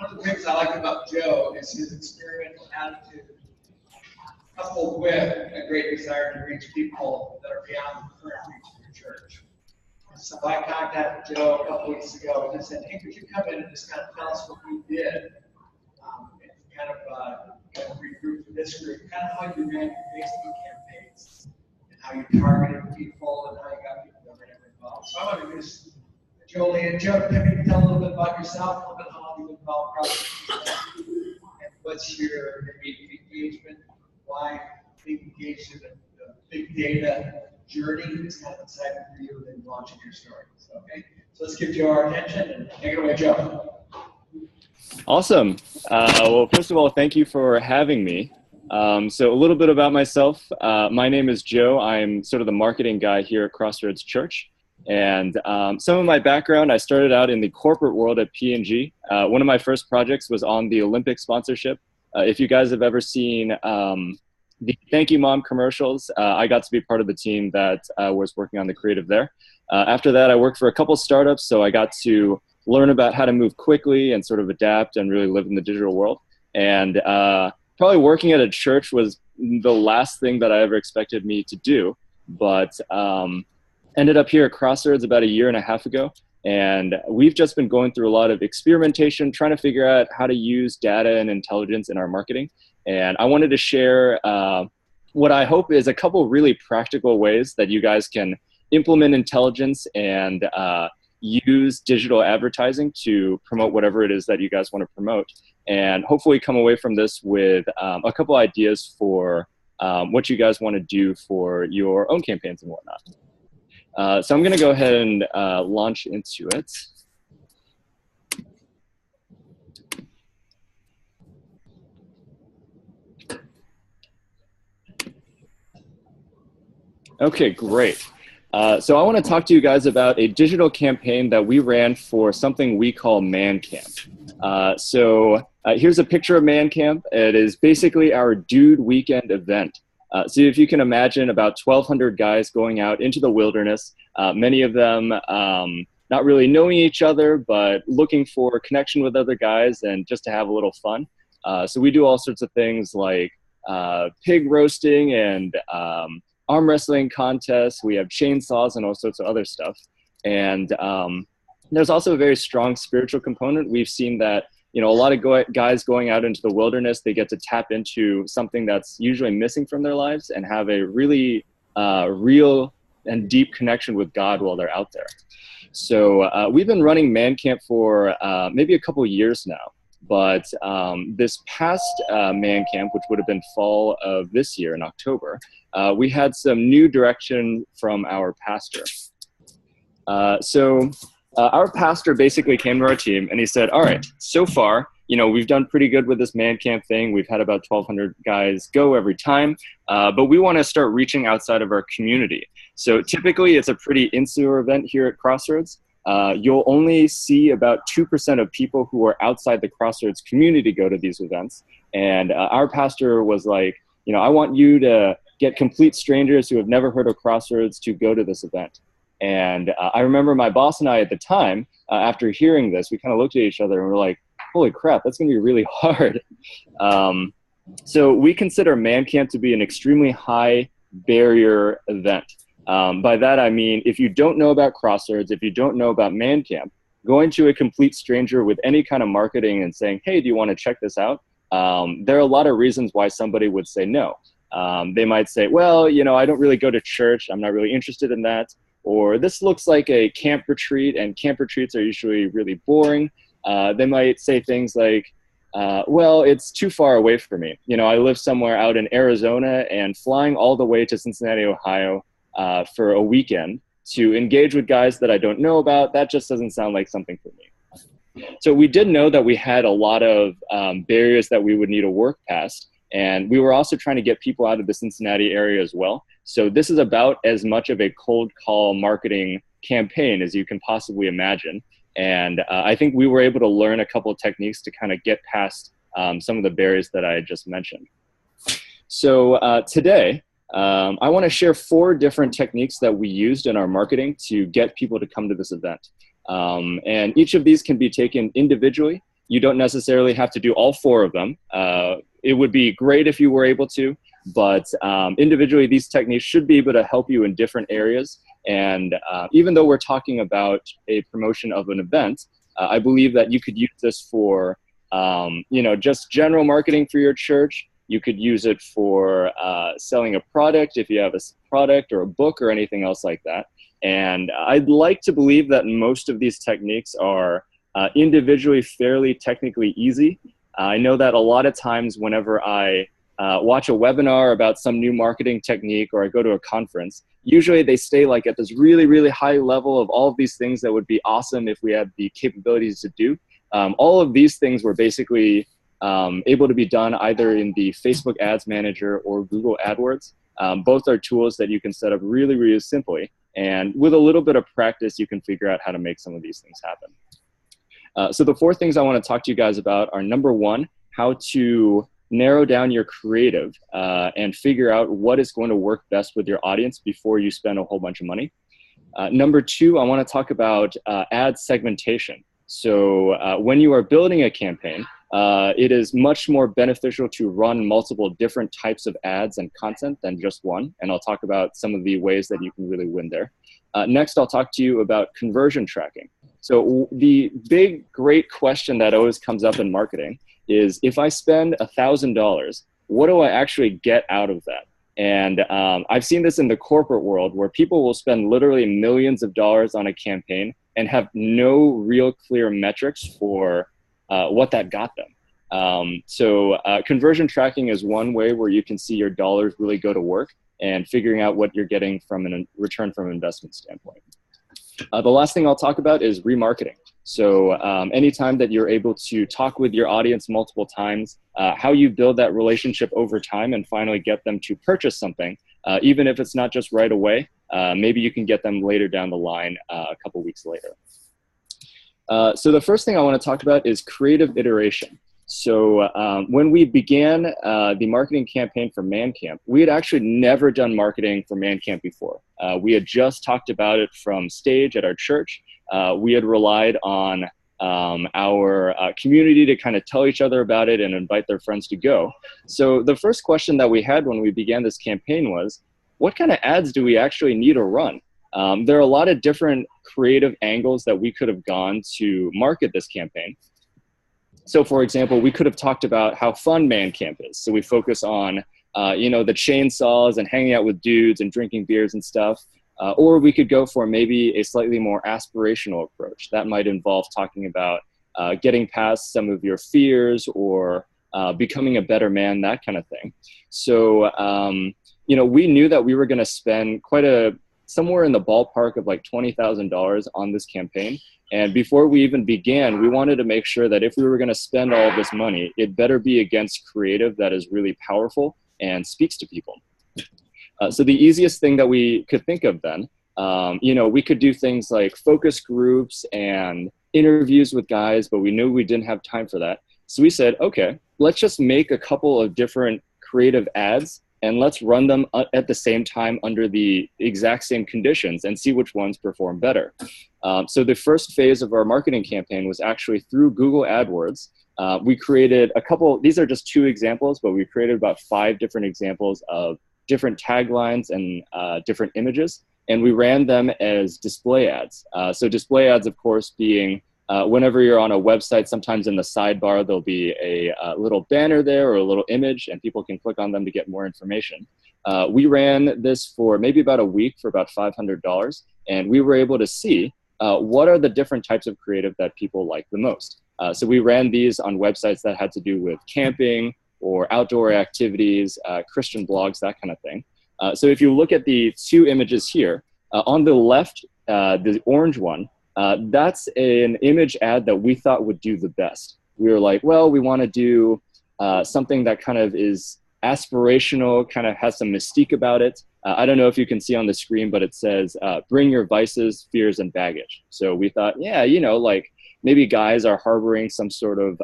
one of the things I like about Joe is his experiential attitude, coupled with a great desire to reach people that are beyond the current reach of your church. So I contacted Joe a couple weeks ago and just said, hey, could you come in and just kind of tell us what you did, and kind of regroup this group, kind of how you ran your Facebook campaigns, and how you targeted people, and how you got people that were never involved. So I want to just, Jolie and Joe, maybe tell a little bit about yourself, a little bit how long you've been involved, and what's your engagement, why being engaged in the big data journey is kind of exciting for you and launching your story. So, okay, so let's give Joe our attention and take it away, Joe. Awesome. Well, first of all, thank you for having me. So a little bit about myself. My name is Joe. I'm sort of the marketing guy here at Crossroads Church. And some of my background, I started out in the corporate world at P&G. One of my first projects was on the Olympic sponsorship. If you guys have ever seen the Thank You Mom commercials, I got to be part of the team that was working on the creative there. After that, I worked for a couple startups, so I got to learn about how to move quickly and sort of adapt and really live in the digital world. And probably working at a church was the last thing that I ever expected me to do, but ended up here at Crossroads about 1.5 years ago. And we've just been going through a lot of experimentation, trying to figure out how to use data and intelligence in our marketing. And I wanted to share what I hope is a couple really practical ways that you guys can implement intelligence and use digital advertising to promote whatever it is that you guys want to promote. And hopefully come away from this with a couple ideas for what you guys want to do for your own campaigns and whatnot. So I'm going to go ahead and launch into it. Okay, great. So I want to talk to you guys about a digital campaign that we ran for something we call Man Camp. Here's a picture of Man Camp. It is basically our Dude Weekend event. So if you can imagine about 1,200 guys going out into the wilderness, many of them not really knowing each other, but looking for a connection with other guys and just to have a little fun. So we do all sorts of things like pig roasting and arm wrestling contests. We have chainsaws and all sorts of other stuff. And there's also a very strong spiritual component. We've seen that, you know, a lot of guys going out into the wilderness, they get to tap into something that's usually missing from their lives and have a really real and deep connection with God while they're out there. So we've been running Man Camp for maybe a couple years now. But this past Man Camp, which would have been fall of this year in October, we had some new direction from our pastor. Our pastor basically came to our team and he said, all right, so far, you know, we've done pretty good with this Man Camp thing. We've had about 1,200 guys go every time, but we want to start reaching outside of our community. So typically it's a pretty insular event here at Crossroads. You'll only see about 2% of people who are outside the Crossroads community go to these events. And our pastor was like, you know, I want you to get complete strangers who have never heard of Crossroads to go to this event. And I remember my boss and I at the time, after hearing this, we kind of looked at each other and we're like, holy crap, that's going to be really hard. So we consider Man Camp to be an extremely high barrier event. By that, I mean, if you don't know about Crossroads, if you don't know about Man Camp, going to a complete stranger with any kind of marketing and saying, hey, do you want to check this out? There are a lot of reasons why somebody would say no. They might say, well, you know, I don't really go to church. I'm not really interested in that. Or this looks like a camp retreat, and camp retreats are usually really boring. They might say things like, well, it's too far away for me. You know, I live somewhere out in Arizona, and flying all the way to Cincinnati, Ohio for a weekend to engage with guys that I don't know about, that just doesn't sound like something for me. So we did know that we had a lot of barriers that we would need to work past. And we were also trying to get people out of the Cincinnati area as well. So this is about as much of a cold call marketing campaign as you can possibly imagine. And I think we were able to learn a couple of techniques to kind of get past some of the barriers that I had just mentioned. So today, I want to share 4 different techniques that we used in our marketing to get people to come to this event. And each of these can be taken individually, You don't necessarily have to do all 4 of them. It would be great if you were able to, but individually, these techniques should be able to help you in different areas. And even though we're talking about a promotion of an event, I believe that you could use this for, just general marketing for your church. You could use it for selling a product if you have a product or a book or anything else like that. And I'd like to believe that most of these techniques are individually fairly technically easy. I know that a lot of times whenever I watch a webinar about some new marketing technique or I go to a conference, usually they stay like at this really, really high level of all of these things that would be awesome if we had the capabilities to do. All of these things were basically able to be done either in the Facebook Ads Manager or Google AdWords. Both are tools that you can set up really, really simply. And with a little bit of practice, you can figure out how to make some of these things happen. So the 4 things I want to talk to you guys about are, number 1, how to narrow down your creative and figure out what is going to work best with your audience before you spend a whole bunch of money. Number 2, I want to talk about ad segmentation. So when you are building a campaign, it is much more beneficial to run multiple different types of ads and content than just one. And I'll talk about some of the ways that you can really win there. Next, I'll talk to you about conversion tracking. So the big, great question that always comes up in marketing is, if I spend $1,000, what do I actually get out of that? And I've seen this in the corporate world where people will spend literally millions of dollars on a campaign and have no real clear metrics for what that got them. So conversion tracking is one way where you can see your dollars really go to work and figuring out what you're getting from a return from investment standpoint. The last thing I'll talk about is remarketing. So anytime that you're able to talk with your audience multiple times, how you build that relationship over time and finally get them to purchase something, even if it's not just right away, maybe you can get them later down the line, a couple weeks later. So the first thing I want to talk about is creative iteration. So when we began the marketing campaign for Man Camp, we had actually never done marketing for Man Camp before. We had just talked about it from stage at our church. We had relied on our community to kind of tell each other about it and invite their friends to go. So the first question that we had when we began this campaign was, what kind of ads do we actually need to run? There are a lot of different creative angles that we could have gone to market this campaign. So for example, we could have talked about how fun Man Camp is. So we focus on, the chainsaws and hanging out with dudes and drinking beers and stuff. Or we could go for maybe a slightly more aspirational approach. That might involve talking about getting past some of your fears or becoming a better man, that kind of thing. So, we knew that we were going to spend somewhere in the ballpark of like $20,000 on this campaign. And before we even began, we wanted to make sure that if we were going to spend all of this money, it better be against creative that is really powerful and speaks to people. So the easiest thing that we could think of then, we could do things like focus groups and interviews with guys, but we knew we didn't have time for that. So we said, okay, let's just make a couple of different creative ads and let's run them at the same time under the exact same conditions and see which ones perform better. So the first phase of our marketing campaign was actually through Google AdWords. We created these are just 2 examples, but we created about 5 different examples of different taglines and different images, and we ran them as display ads. So display ads, of course, being whenever you're on a website, sometimes in the sidebar, there'll be a little banner there or a little image, and people can click on them to get more information. We ran this for maybe about a week for about $500, and we were able to see what are the different types of creative that people like the most. So we ran these on websites that had to do with camping or outdoor activities, Christian blogs, that kind of thing. So if you look at the 2 images here, on the left, the orange one, that's an image ad that we thought would do the best. We were like, well, we want to do something that kind of is aspirational, kind of has some mystique about it. I don't know if you can see on the screen, but it says, bring your vices, fears, and baggage. So we thought, yeah, like maybe guys are harboring some sort of,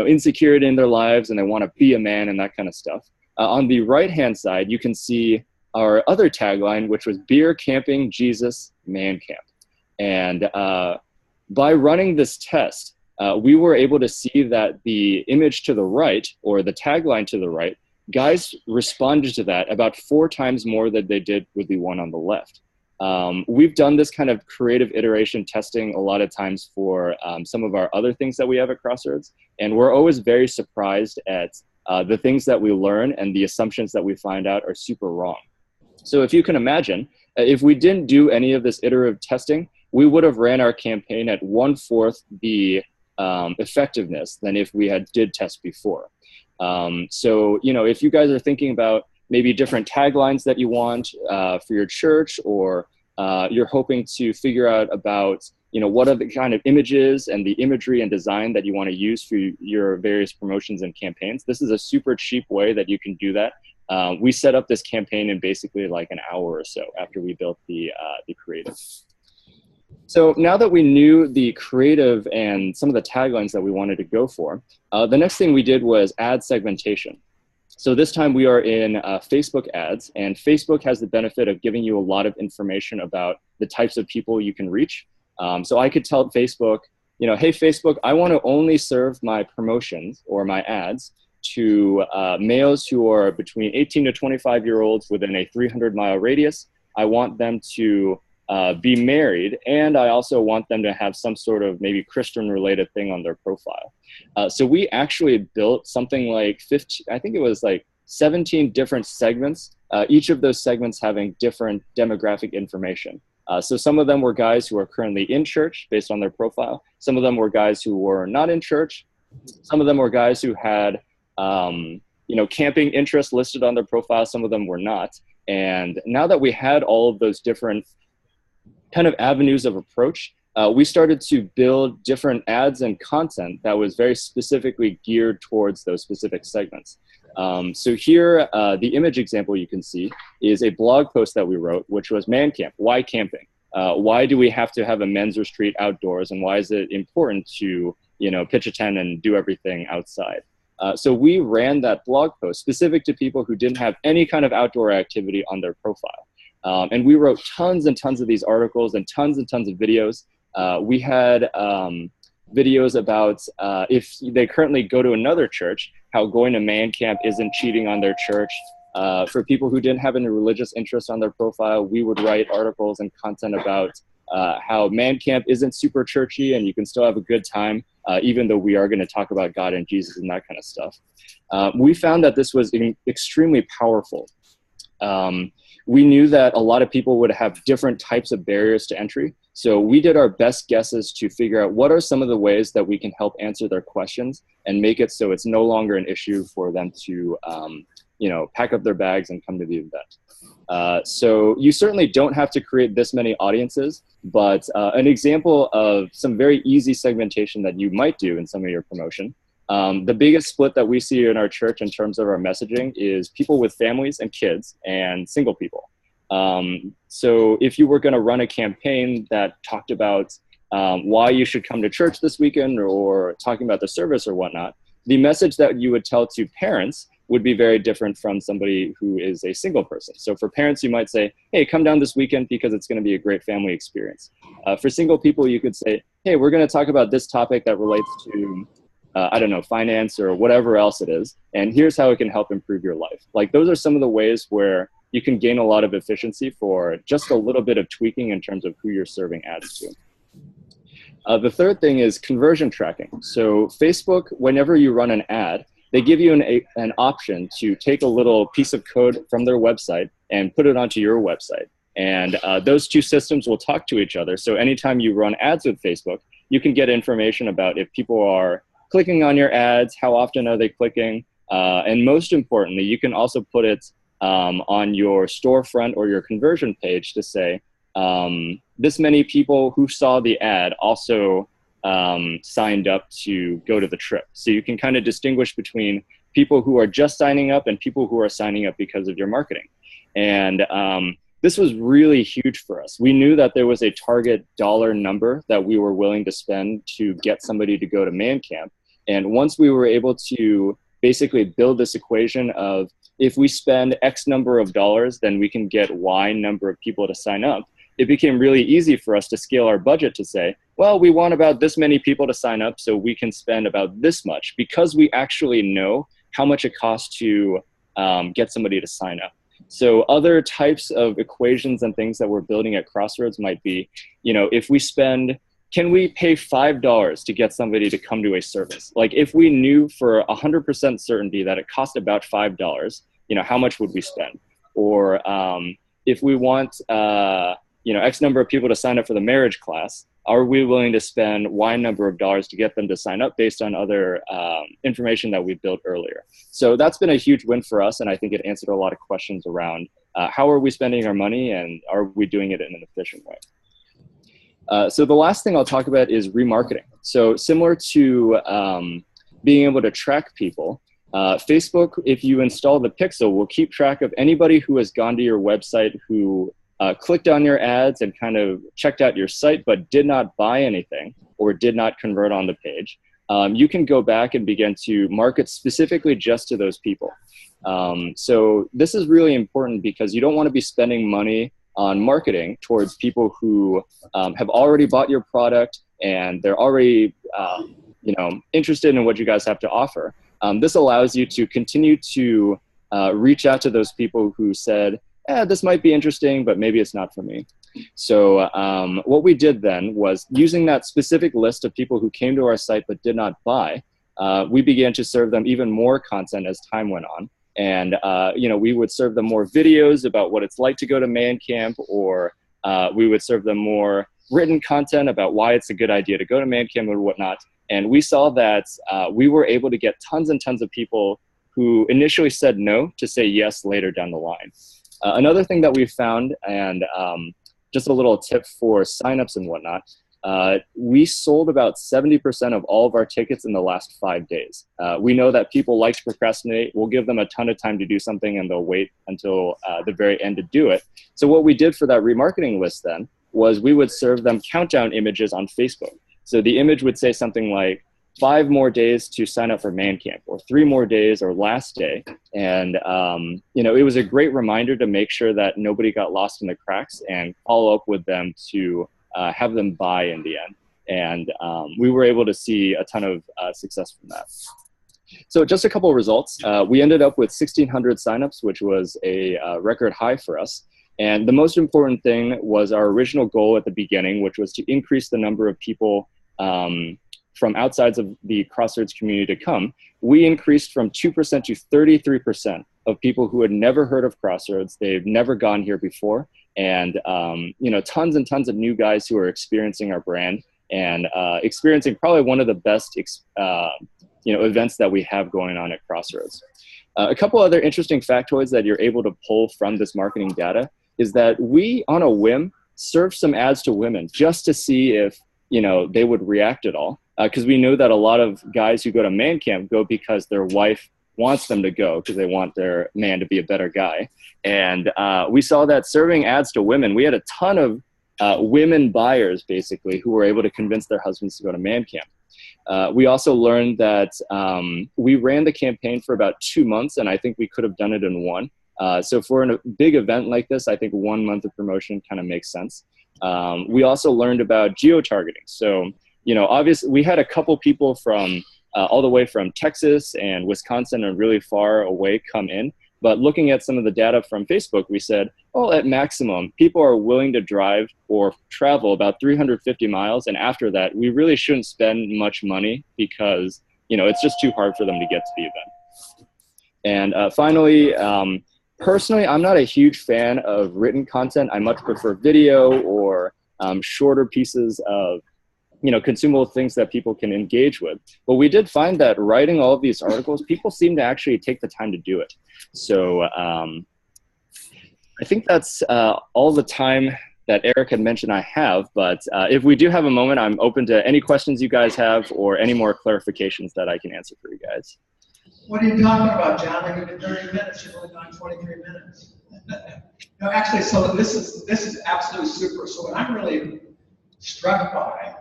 insecurity in their lives and they want to be a man and that kind of stuff. On the right-hand side, you can see our other tagline, which was Beer, Camping, Jesus, Man Camp. And by running this test, we were able to see that the image to the right, or the tagline to the right, guys responded to that about 4 times more than they did with the one on the left. We've done this kind of creative iteration testing a lot of times for some of our other things that we have at Crossroads, and we're always very surprised at the things that we learn, and the assumptions that we find out are super wrong. So if you can imagine, if we didn't do any of this iterative testing, we would have ran our campaign at 1/4 the effectiveness than if we did test before. So, you know, if you guys are thinking about maybe different taglines that you want for your church, or you're hoping to figure out about, you know, what are the kind of images and the imagery and design that you want to use for your various promotions and campaigns, this is a super cheap way that you can do that. We set up this campaign in basically like an hour or so after we built the creative. So now that we knew the creative and some of the taglines that we wanted to go for, the next thing we did was ad segmentation. So this time we are in Facebook ads, and Facebook has the benefit of giving you a lot of information about the types of people you can reach. So I could tell Facebook, you know, hey, Facebook, I want to only serve my promotions or my ads to males who are between 18 to 25-year-olds within a 300-mile radius. I want them to be married, and I also want them to have some sort of maybe Christian-related thing on their profile. So we actually built something like 15, I think it was like 17 different segments, each of those segments having different demographic information. So some of them were guys who are currently in church based on their profile. Some of them were guys who were not in church. Some of them were guys who had, you know, camping interests listed on their profile. Some of them were not. And now that we had all of those different kind of avenues of approach, we started to build different ads and content that was very specifically geared towards those specific segments. So here, the image example you can see is a blog post that we wrote, which was Man Camp. Why camping? Why do we have to have a men's retreat outdoors, and why is it important to, you know, pitch a tent and do everything outside? So we ran that blog post specific to people who didn't have any kind of outdoor activity on their profile. And we wrote tons and tons of these articles and tons of videos. We had videos about if they currently go to another church, how going to Man Camp isn't cheating on their church. For people who didn't have any religious interest on their profile, we would write articles and content about how Man Camp isn't super churchy and you can still have a good time, even though we are going to talk about God and Jesus and that kind of stuff. We found that this was extremely powerful. We knew that a lot of people would have different types of barriers to entry. So we did our best guesses to figure out what are some of the ways that we can help answer their questions and make it so it's no longer an issue for them to, you know, pack up their bags and come to the event. So you certainly don't have to create this many audiences, but an example of some very easy segmentation that you might do in some of your promotion. The biggest split that we see in our church in terms of our messaging is people with families and kids and single people. So if you were going to run a campaign that talked about why you should come to church this weekend, or talking about the service or whatnot, the message that you would tell to parents would be very different from somebody who is a single person. So for parents, you might say, hey, come down this weekend because it's going to be a great family experience. For single people, you could say, hey, we're going to talk about this topic that relates to I don't know, finance or whatever else it is, and here's how it can help improve your life. Like, those are some of the ways where you can gain a lot of efficiency for just a little bit of tweaking in terms of who you're serving ads to. The third thing is conversion tracking. So Facebook, whenever you run an ad, they give you an option to take a little piece of code from their website and put it onto your website. And those two systems will talk to each other. So anytime you run ads with Facebook, you can get information about if people are clicking on your ads, how often are they clicking, and most importantly, you can also put it on your storefront or your conversion page to say, this many people who saw the ad also signed up to go to the trip. So you can kind of distinguish between people who are just signing up and people who are signing up because of your marketing. And this was really huge for us. We knew that there was a target dollar number that we were willing to spend to get somebody to go to Man Camp. And once we were able to basically build this equation of if we spend X number of dollars, then we can get Y number of people to sign up, it became really easy for us to scale our budget to say, well, we want about this many people to sign up, so we can spend about this much, because we actually know how much it costs to get somebody to sign up. So other types of equations and things that we're building at Crossroads might be, if we spend, can we pay $5 to get somebody to come to a service? Like if we knew for 100% certainty that it cost about $5, how much would we spend? Or if we want, X number of people to sign up for the marriage class, are we willing to spend Y number of dollars to get them to sign up based on other information that we built earlier? So that's been a huge win for us, and I think it answered a lot of questions around how are we spending our money and are we doing it in an efficient way? So the last thing I'll talk about is remarketing. So similar to being able to track people, Facebook, if you install the Pixel, will keep track of anybody who has gone to your website who clicked on your ads and kind of checked out your site but did not buy anything or did not convert on the page. You can go back and begin to market specifically just to those people. So this is really important because you don't want to be spending money on marketing towards people who have already bought your product and they're already interested in what you guys have to offer. This allows you to continue to reach out to those people who said, this might be interesting, but maybe it's not for me. So what we did then was, using that specific list of people who came to our site but did not buy, we began to serve them even more content as time went on. And we would serve them more videos about what it's like to go to Man Camp, or we would serve them more written content about why it's a good idea to go to Man Camp or whatnot. And we saw that we were able to get tons and tons of people who initially said no to say yes later down the line. Another thing that we found, and just a little tip for signups and whatnot, we sold about 70% of all of our tickets in the last 5 days. We know that people like to procrastinate. We'll give them a ton of time to do something and they'll wait until the very end to do it. So what we did for that remarketing list then was we would serve them countdown images on Facebook. So the image would say something like 5 more days to sign up for Man Camp, or 3 more days, or last day. And, it was a great reminder to make sure that nobody got lost in the cracks and follow up with them to have them buy in the end. And we were able to see a ton of success from that. So just a couple of results. We ended up with 1,600 signups, which was a record high for us. And the most important thing was our original goal at the beginning, which was to increase the number of people from outsides of the Crossroads community to come. We increased from 2% to 33% of people who had never heard of Crossroads. They've never gone here before. And, tons and tons of new guys who are experiencing our brand and experiencing probably one of the best, events that we have going on at Crossroads. A couple other interesting factoids that you're able to pull from this marketing data is that we, on a whim, served some ads to women just to see if, they would react at all. Because we know that a lot of guys who go to Man Camp go because their wife wants them to go because they want their man to be a better guy. And we saw that serving ads to women, we had a ton of women buyers, basically, who were able to convince their husbands to go to Man Camp. We also learned that we ran the campaign for about 2 months, and I think we could have done it in 1. So for a big event like this, I think 1 month of promotion kind of makes sense. We also learned about geo-targeting. So, obviously we had a couple people from all the way from Texas and Wisconsin and really far away come in. But looking at some of the data from Facebook, we said, at maximum, people are willing to drive or travel about 350 miles. And after that, we really shouldn't spend much money because, it's just too hard for them to get to the event. And finally, personally, I'm not a huge fan of written content. I much prefer video or shorter pieces of consumable things that people can engage with. But we did find that writing all of these articles, people seem to actually take the time to do it. So I think that's all the time that Eric had mentioned I have. But if we do have a moment, I'm open to any questions you guys have or any more clarifications that I can answer for you guys. What are you talking about, John? Like, 30 minutes, you've only gone 23 minutes. No, actually, so this is absolutely super. So what I'm really struck by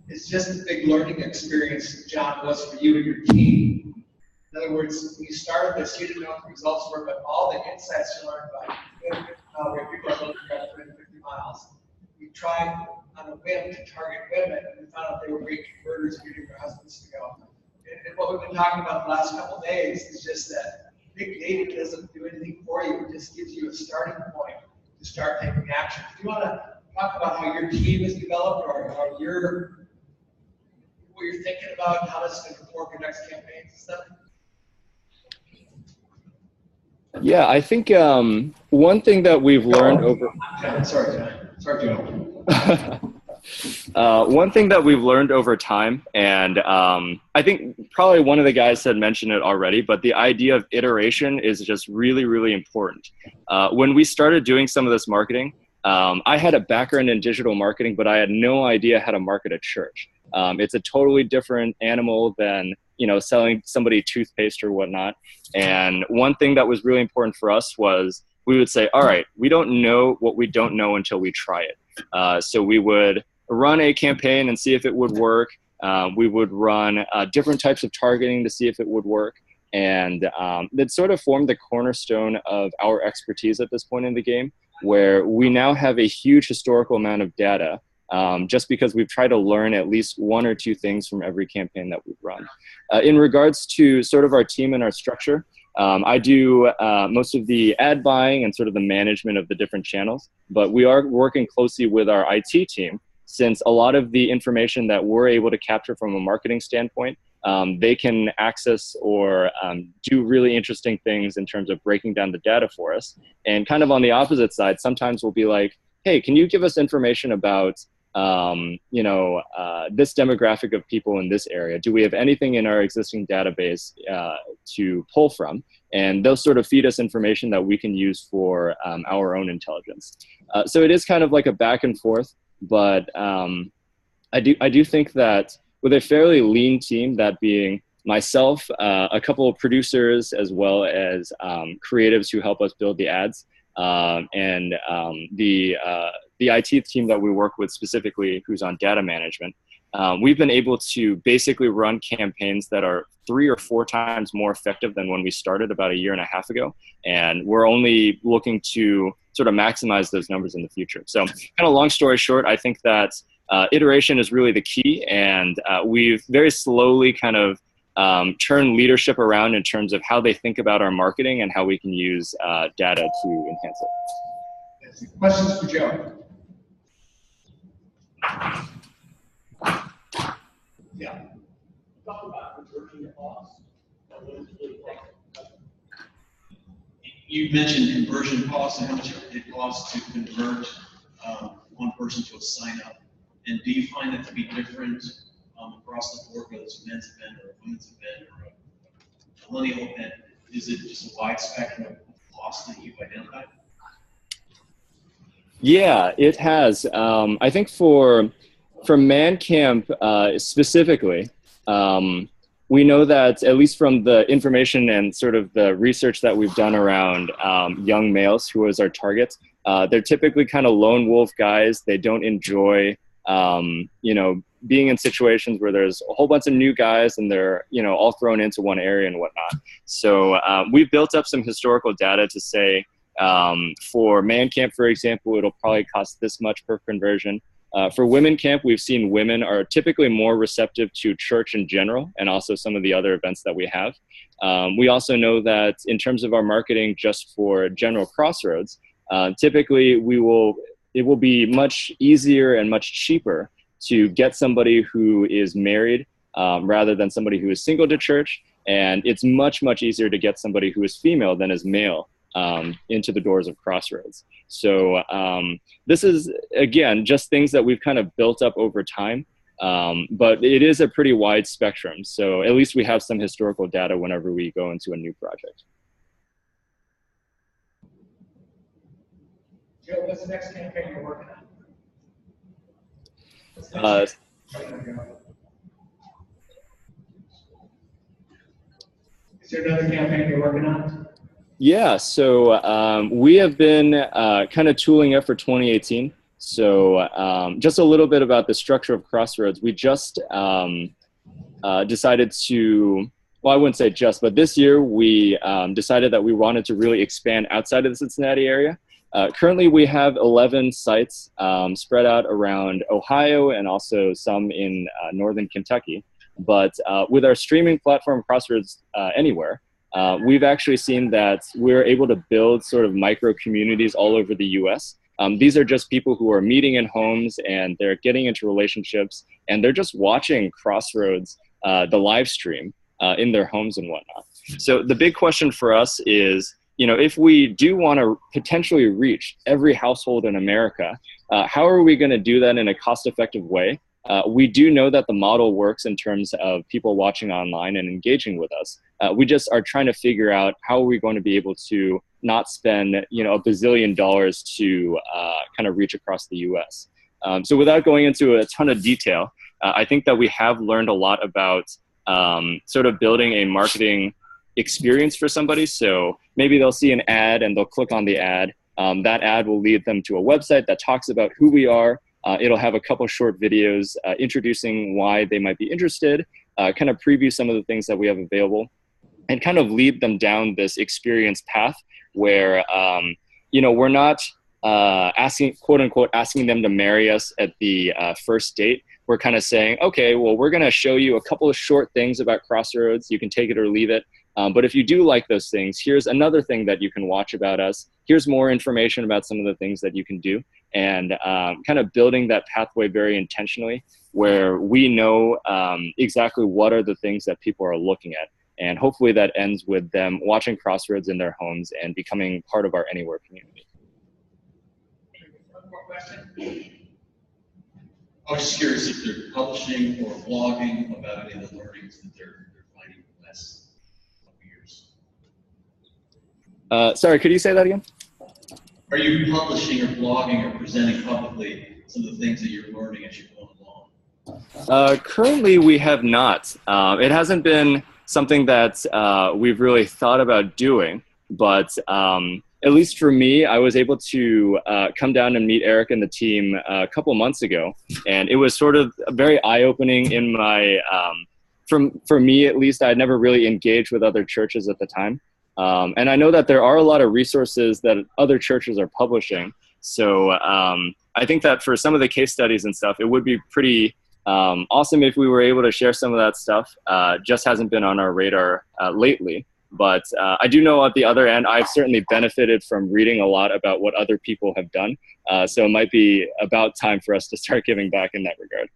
is just the big learning experience, John, was for you and your team. In other words, when you started this, you didn't know what the results were, but all the insights you learned about where people are looking at 350 miles. We tried on a whim to target women, and we found out they were great converters, getting their husbands to go. And what we've been talking about the last couple of days is just that big data doesn't do anything for you. It just gives you a starting point to start taking action. Do you want to talk about how your team is developed, or what you're thinking about, how this is going to inform your next campaigns and stuff? Yeah, I think one thing that we've learned over. Sorry, Joe. One thing that we've learned over time, and I think probably one of the guys had mentioned it already, but the idea of iteration is just really, really important. When we started doing some of this marketing, I had a background in digital marketing, but I had no idea how to market a church. It's a totally different animal than, selling somebody toothpaste or whatnot. And one thing that was really important for us was we would say, all right, we don't know what we don't know until we try it. So we would run a campaign and see if it would work. We would run different types of targeting to see if it would work. And that sort of formed the cornerstone of our expertise at this point in the game, where we now have a huge historical amount of data, just because we've tried to learn at least one or two things from every campaign that we've run. In regards to sort of our team and our structure, I do most of the ad buying and sort of the management of the different channels, but we are working closely with our IT team, since a lot of the information that we're able to capture from a marketing standpoint, they can access or do really interesting things in terms of breaking down the data for us. And kind of on the opposite side, sometimes we'll be like, hey, can you give us information about this demographic of people in this area? Do we have anything in our existing database to pull from? And they'll sort of feed us information that we can use for our own intelligence. So it is kind of like a back and forth, but I do think that with a fairly lean team, that being myself, a couple of producers, as well as creatives who help us build the ads, and the IT team that we work with specifically, who's on data management, we've been able to basically run campaigns that are 3 or 4 times more effective than when we started about a year and a half ago. And we're only looking to sort of maximize those numbers in the future. So kind of long story short, I think that iteration is really the key. And we've very slowly kind of turn leadership around in terms of how they think about our marketing and how we can use data to enhance it. Questions for Joe? Yeah. Talk about conversion costs. You mentioned conversion costs and how much it costs to convert one person to a sign up. And do you find that to be different across the board, whether it's a men's event or a women's event or a millennial event? Is it just a wide spectrum of costs that you've identified? Yeah, it has. I think for Man Camp specifically, we know that at least from the information and sort of the research that we've done around young males, who is our target, they're typically kind of lone wolf guys. They don't enjoy being in situations where there's a whole bunch of new guys and they're, all thrown into one area and whatnot. So we've built up some historical data to say, for Man Camp, for example, it'll probably cost this much per conversion. For Women Camp, we've seen women are typically more receptive to church in general and also some of the other events that we have. We also know that in terms of our marketing just for general Crossroads, typically it will be much easier and much cheaper to get somebody who is married rather than somebody who is single to church. And it's much, much easier to get somebody who is female than is male into the doors of Crossroads. So this is, again, just things that we've kind of built up over time, but it is a pretty wide spectrum. So at least we have some historical data whenever we go into a new project. Joe, what's the next campaign you're working on? Is there another campaign you're working on? Yeah, so we have been kind of tooling up for 2018. So just a little bit about the structure of Crossroads. We just decided to, well, I wouldn't say just, but this year we decided that we wanted to really expand outside of the Cincinnati area. Currently, we have 11 sites spread out around Ohio and also some in northern Kentucky. But with our streaming platform, Crossroads Anywhere, we've actually seen that we're able to build sort of micro communities all over the US. These are just people who are meeting in homes and they're getting into relationships and they're just watching Crossroads, the live stream in their homes and whatnot. So the big question for us is, if we do want to potentially reach every household in America, how are we going to do that in a cost-effective way? We do know that the model works in terms of people watching online and engaging with us. We just are trying to figure out how are we going to be able to not spend, $1 bazillion to kind of reach across the US. So without going into a ton of detail, I think that we have learned a lot about sort of building a marketing experience for somebody. So maybe they'll see an ad and they'll click on the ad. That ad will lead them to a website that talks about who we are. It'll have a couple short videos introducing why they might be interested, kind of preview some of the things that we have available, and kind of lead them down this experience path where, we're not quote unquote, asking them to marry us at the first date. We're kind of saying, okay, well, we're going to show you a couple of short things about Crossroads. You can take it or leave it. But if you do like those things, here's another thing that you can watch about us. Here's more information about some of the things that you can do. And kind of building that pathway very intentionally where we know exactly what are the things that people are looking at. And hopefully that ends with them watching Crossroads in their homes and becoming part of our Anywhere community. One more question. I was just curious if they're publishing or blogging about any of the learnings that they're finding in the last couple years. Sorry, could you say that again? Are you publishing or blogging or presenting publicly some of the things that you're learning as you're going along? Currently, we have not. It hasn't been something that we've really thought about doing, but at least for me, I was able to come down and meet Eric and the team a couple months ago, and it was sort of very eye-opening in my, for me at least, I had never really engaged with other churches at the time. And I know that there are a lot of resources that other churches are publishing. So I think that for some of the case studies and stuff, it would be pretty awesome if we were able to share some of that stuff. Just hasn't been on our radar lately. But I do know at the other end, I've certainly benefited from reading a lot about what other people have done. So it might be about time for us to start giving back in that regard.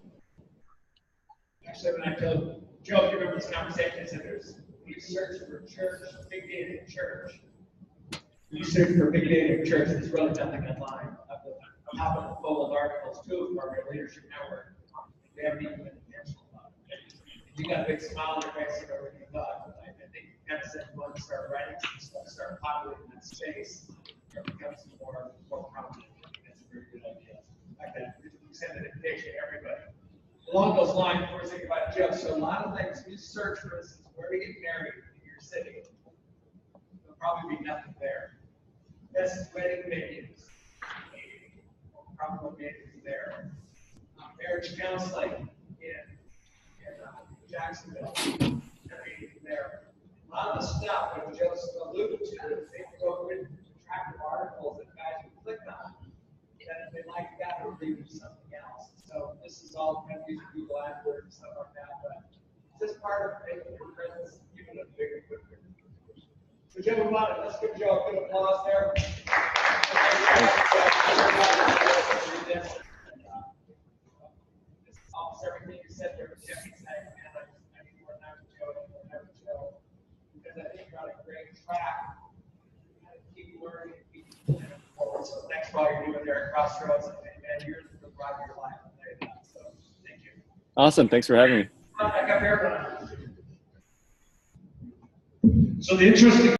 Actually, when I told Joe, if you remember this conversation, I said when you search for church, big data church, when you search for big data church, there's really nothing online. I'm happy to full of articles too from our leadership network. They haven't even been intentional about it. You got a big smile on your face and everything you thought. I think you kind of said you want to start writing some stuff, start populating that space, it becomes more prominent. That's a very good idea. Like that, we send an invitation to everybody. Along those lines, of course, think about Joe. So a lot of things, we search, for instance, where to get married in your city. There'll probably be nothing there. Best wedding venues, probably venues there. Marriage counseling in Jacksonville, there. A lot of the stuff that Joe alluded to, they go with attractive articles that guys can click on. That if they like that, it'll lead to something else. So this is all kind of using Google AdWords and stuff like that, but it's just part of making your presence even a bigger footprint. So Joe, we want it. Let's give Joe a good applause there. Everything you said there was Jeffy saying, man, I need more time with Joe, because I think you're on a great track. You gotta keep learning, keep moving forward. So thanks for all you're doing there at Crossroads, and you're the drive of your life. So thank you. Awesome, thanks for having me. Back up here. So the interesting